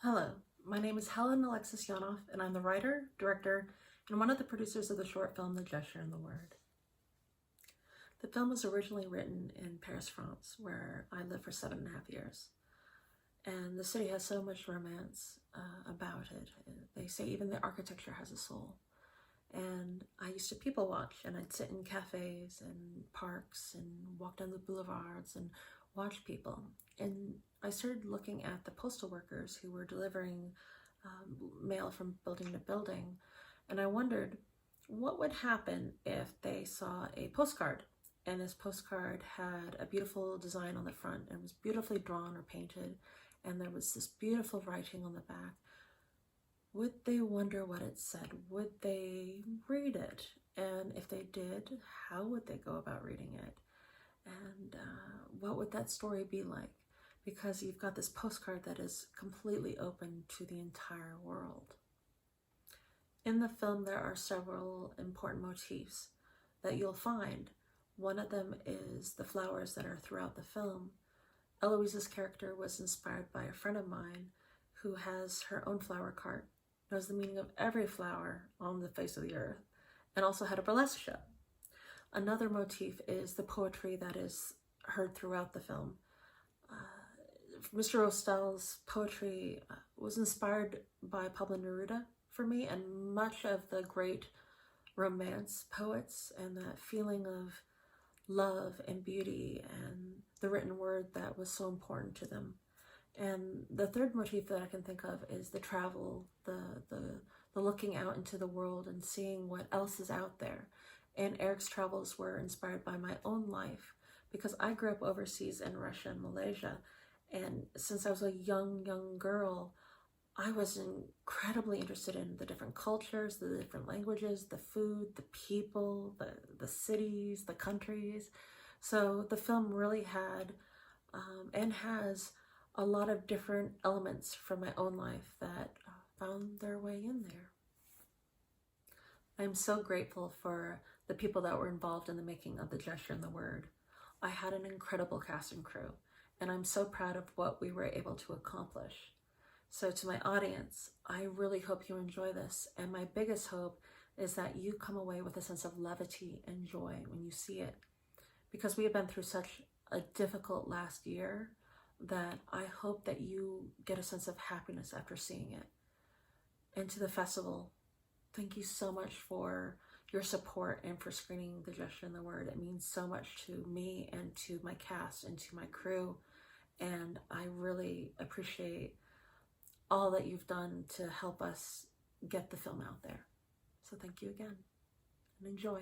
Hello, my name is Helen Alexis Yonov, and I'm the writer, director, and one of the producers of the short film The Gesture and the Word. The film was originally written in Paris, France, where I lived for 7.5 years. And the city has so much romance about it. They say even the architecture has a soul. And I used to people watch, and I'd sit in cafes and parks and walk down the boulevards and watch people. And I started looking at the postal workers who were delivering mail from building to building. And I wondered what would happen if they saw a postcard. And this postcard had a beautiful design on the front and was beautifully drawn or painted. And there was this beautiful writing on the back. Would they wonder what it said? Would they read it? And if they did, how would they go about reading it? And what would that story be like? Because you've got this postcard that is completely open to the entire world. In the film, there are several important motifs that you'll find. One of them is the flowers that are throughout the film. Eloise's character was inspired by a friend of mine who has her own flower cart, knows the meaning of every flower on the face of the earth, and also had a burlesque show. Another motif is the poetry that is heard throughout the film. Mr. Ostel's poetry was inspired by Pablo Neruda for me, and much of the great romance poets, and that feeling of love and beauty and the written word that was so important to them. And the third motif that I can think of is the travel, the looking out into the world and seeing what else is out there. And Eric's travels were inspired by my own life because I grew up overseas in Russia and Malaysia. And since I was a young girl, I was incredibly interested in the different cultures, the different languages, the food, the people, the cities, the countries. So the film really had and has a lot of different elements from my own life that found their way in there. I'm so grateful for the people that were involved in the making of The Gesture and the Word. I had an incredible cast and crew, and I'm so proud of what we were able to accomplish. So to my audience, I really hope you enjoy this, and my biggest hope is that you come away with a sense of levity and joy when you see it, because we have been through such a difficult last year that I hope that you get a sense of happiness after seeing it. And to the festival, thank you so much for your support and for screening The Gesture and the Word. It means so much to me and to my cast and to my crew. And I really appreciate all that you've done to help us get the film out there. So thank you again and enjoy.